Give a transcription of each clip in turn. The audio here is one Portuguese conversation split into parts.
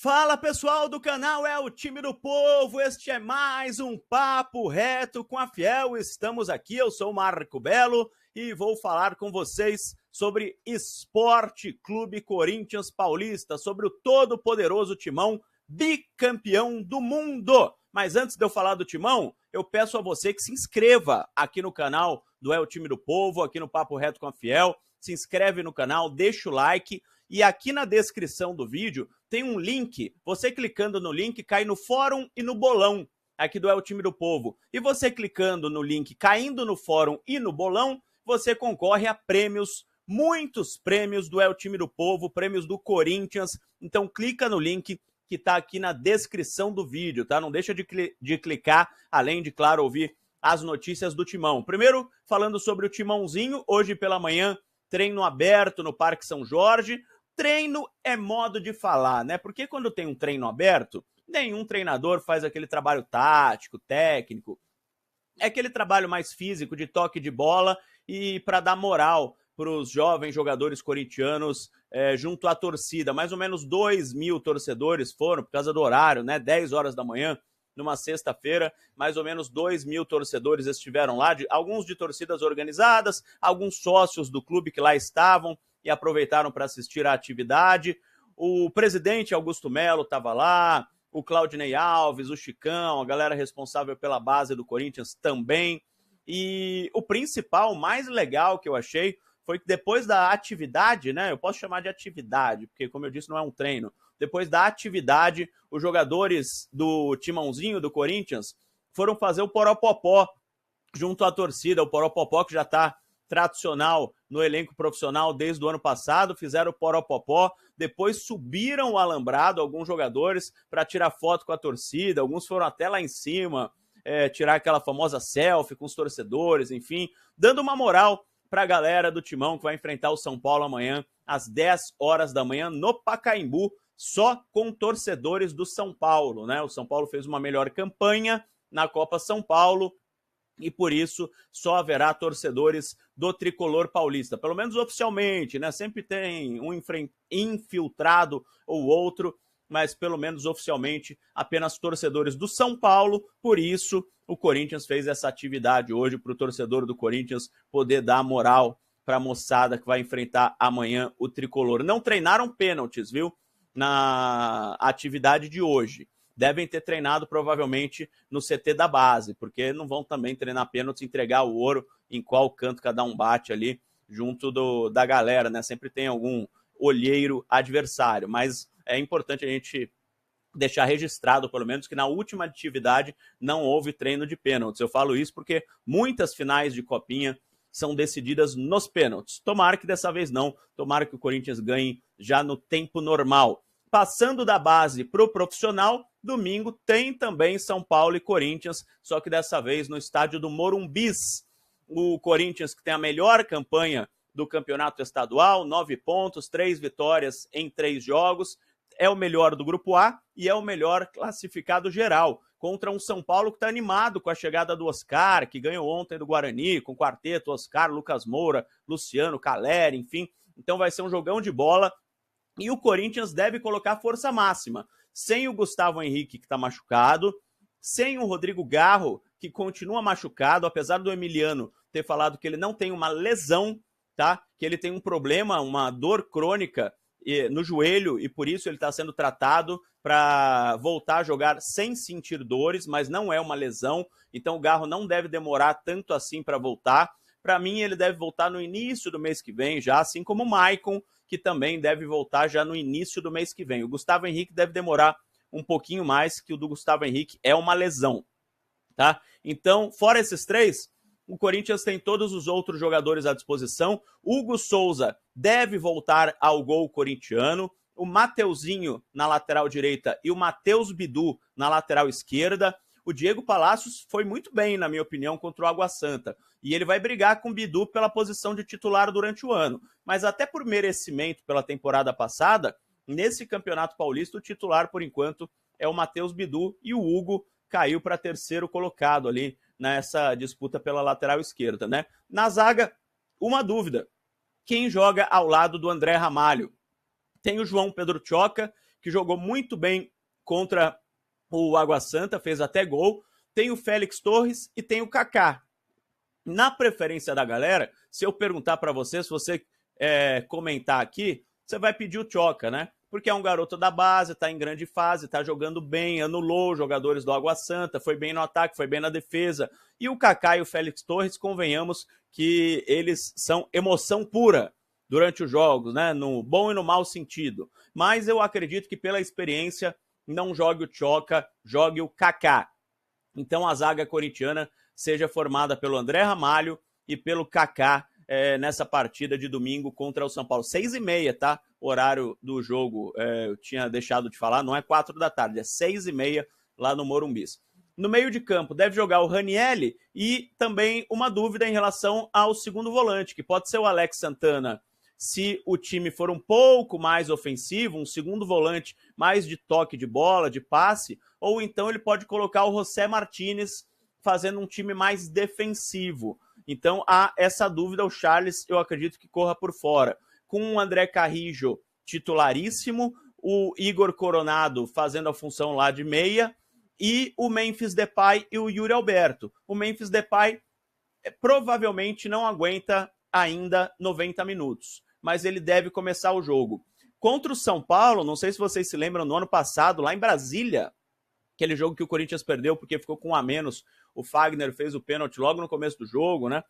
Fala pessoal do canal É o Time do Povo, este é mais um Papo Reto com a Fiel. Estamos aqui, eu sou o Marco Belo e vou falar com vocês sobre Esporte Clube Corinthians Paulista, sobre o todo-poderoso Timão, bicampeão do mundo. Mas antes de eu falar do Timão, eu peço a você que se inscreva aqui no canal do É o Time do Povo, aqui no Papo Reto com a Fiel. Se inscreve no canal, deixa o like. E aqui na descrição do vídeo tem um link, você clicando no link cai no fórum e no bolão aqui do É o Time do Povo. E você clicando no link, caindo no fórum e no bolão, você concorre a prêmios, muitos prêmios do É o Time do Povo, prêmios do Corinthians. Então clica no link que tá aqui na descrição do vídeo, tá? Não deixa de clicar, além de, claro, ouvir as notícias do Timão. Primeiro, falando sobre o Timãozinho, hoje pela manhã, treino aberto no Parque São Jorge. Treino é modo de falar, né? Porque quando tem um treino aberto, nenhum treinador faz aquele trabalho tático, técnico. É aquele trabalho mais físico, de toque de bola e para dar moral para os jovens jogadores corintianos junto à torcida. Mais ou menos 2.000 torcedores foram, por causa do horário, né? 10 horas da manhã, numa sexta-feira, mais ou menos 2.000 torcedores estiveram lá, alguns de torcidas organizadas, alguns sócios do clube que lá estavam e aproveitaram para assistir à atividade. O presidente Augusto Melo estava lá, o Claudinei Alves, o Chicão, a galera responsável pela base do Corinthians também. E o principal, mais legal que eu achei, foi que depois da atividade, né? Eu posso chamar de atividade, porque, como eu disse, não é um treino. Depois da atividade, os jogadores do Timãozinho, do Corinthians, foram fazer o Poropopó junto à torcida. O Poropopó que já está tradicional no elenco profissional desde o ano passado, fizeram o Poropopó, depois subiram o alambrado, alguns jogadores, para tirar foto com a torcida, alguns foram até lá em cima, tirar aquela famosa selfie com os torcedores, enfim, dando uma moral para a galera do Timão que vai enfrentar o São Paulo amanhã, às 10 horas da manhã, no Pacaembu, só com torcedores do São Paulo, né? O São Paulo fez uma melhor campanha na Copa São Paulo, e por isso só haverá torcedores do tricolor paulista, pelo menos oficialmente, né? Sempre tem um infiltrado ou outro, mas pelo menos oficialmente apenas torcedores do São Paulo. Por isso o Corinthians fez essa atividade hoje para o torcedor do Corinthians poder dar moral para a moçada que vai enfrentar amanhã o tricolor. Não treinaram pênaltis, viu? Na atividade de hoje. Devem ter treinado provavelmente no CT da base, porque não vão também treinar pênaltis, entregar o ouro em qual canto cada um bate ali junto da galera, né? Sempre tem algum olheiro adversário, mas é importante a gente deixar registrado, pelo menos, que na última atividade não houve treino de pênaltis. Eu falo isso porque muitas finais de Copinha são decididas nos pênaltis. Tomara que dessa vez não, tomara que o Corinthians ganhe já no tempo normal. Passando da base para o profissional, domingo tem também São Paulo e Corinthians, só que dessa vez no estádio do Morumbis. O Corinthians, que tem a melhor campanha do campeonato estadual, 9 pontos, 3 vitórias em 3 jogos, é o melhor do Grupo A e é o melhor classificado geral, contra um São Paulo que está animado com a chegada do Oscar, que ganhou ontem do Guarani, com o quarteto Oscar, Lucas Moura, Luciano, Caleri, enfim. Então vai ser um jogão de bola. E o Corinthians deve colocar força máxima, sem o Gustavo Henrique, que está machucado, sem o Rodrigo Garro, que continua machucado, apesar do Emiliano ter falado que ele não tem uma lesão, tá? Que ele tem um problema, uma dor crônica no joelho, e por isso ele está sendo tratado para voltar a jogar sem sentir dores, mas não é uma lesão, então o Garro não deve demorar tanto assim para voltar. Para mim, ele deve voltar no início do mês que vem, já assim como o Maicon, que também deve voltar já no início do mês que vem. O Gustavo Henrique deve demorar um pouquinho mais, que o do Gustavo Henrique é uma lesão, tá? Então, fora esses três, o Corinthians tem todos os outros jogadores à disposição. Hugo Souza deve voltar ao gol corintiano, o Mateuzinho na lateral direita e o Matheus Bidu na lateral esquerda. O Diego Palacios foi muito bem, na minha opinião, contra o Água Santa. E ele vai brigar com o Bidu pela posição de titular durante o ano. Mas até por merecimento pela temporada passada, nesse Campeonato Paulista, o titular, por enquanto, é o Matheus Bidu. E o Hugo caiu para terceiro colocado ali nessa disputa pela lateral esquerda, né? Na zaga, uma dúvida. Quem joga ao lado do André Ramalho? Tem o João Pedro Tchoca, que jogou muito bem contra o Água Santa, fez até gol. Tem o Félix Torres e tem o Kaká. Na preferência da galera, se eu perguntar para você, se você comentar aqui, você vai pedir o Tchoca, né? Porque é um garoto da base, tá em grande fase, tá jogando bem, anulou os jogadores do Água Santa, foi bem no ataque, foi bem na defesa. E o Kaká e o Félix Torres, convenhamos que eles são emoção pura durante os jogos, né? No bom e no mau sentido. Mas eu acredito que pela experiência, não jogue o Tchoca, jogue o Kaká. Então a zaga corintiana seja formada pelo André Ramalho e pelo Kaká nessa partida de domingo contra o São Paulo. 6h30, tá? O horário do jogo, eu tinha deixado de falar, não é 4 da tarde, é 6h30 lá no Morumbis. No meio de campo deve jogar o Ranielli e também uma dúvida em relação ao segundo volante, que pode ser o Alex Santana, se o time for um pouco mais ofensivo, um segundo volante mais de toque de bola, de passe, ou então ele pode colocar o José Martínez fazendo um time mais defensivo. Então há essa dúvida, o Charles eu acredito que corra por fora. Com o André Carrijo titularíssimo, o Igor Coronado fazendo a função lá de meia, e o Memphis Depay e o Yuri Alberto. O Memphis Depay provavelmente não aguenta ainda 90 minutos, mas ele deve começar o jogo. Contra o São Paulo, não sei se vocês se lembram, no ano passado, lá em Brasília, aquele jogo que o Corinthians perdeu porque ficou com um a menos, o Fagner fez o pênalti logo no começo do jogo, né?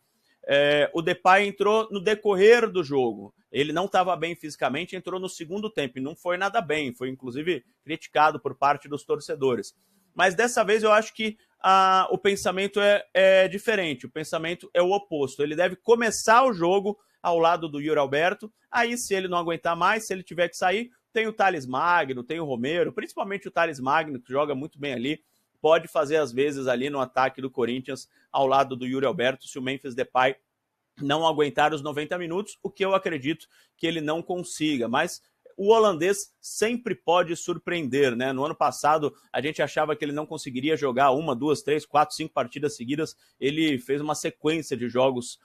O Depay entrou no decorrer do jogo. Ele não estava bem fisicamente, entrou no segundo tempo e não foi nada bem, foi inclusive criticado por parte dos torcedores. Mas dessa vez eu acho que o pensamento é diferente, o pensamento é o oposto. Ele deve começar o jogo ao lado do Yuri Alberto, aí se ele não aguentar mais, se ele tiver que sair, tem o Thales Magno, tem o Romero, principalmente o Thales Magno, que joga muito bem ali, pode fazer às vezes ali no ataque do Corinthians ao lado do Yuri Alberto, se o Memphis Depay não aguentar os 90 minutos, o que eu acredito que ele não consiga, mas o holandês sempre pode surpreender, né? No ano passado, a gente achava que ele não conseguiria jogar 1, 2, 3, 4, 5 partidas seguidas. Ele fez uma sequência de jogos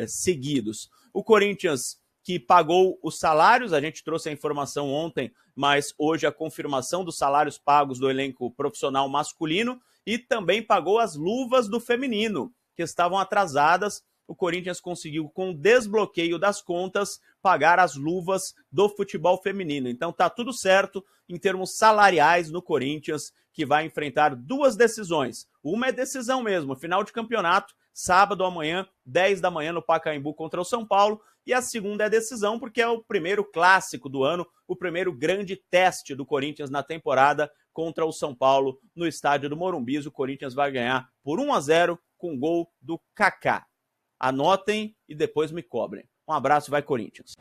seguidos. O Corinthians, que pagou os salários, a gente trouxe a informação ontem, mas hoje a confirmação dos salários pagos do elenco profissional masculino, e também pagou as luvas do feminino, que estavam atrasadas. O Corinthians conseguiu, com o desbloqueio das contas, pagar as luvas do futebol feminino. Então tá tudo certo em termos salariais no Corinthians, que vai enfrentar duas decisões. Uma é decisão mesmo, final de campeonato, sábado amanhã, 10 da manhã no Pacaembu contra o São Paulo. E a segunda é decisão porque é o primeiro clássico do ano, o primeiro grande teste do Corinthians na temporada contra o São Paulo no estádio do Morumbi. O Corinthians vai ganhar por 1-0 com gol do Kaká. Anotem e depois me cobrem. Um abraço, vai Corinthians!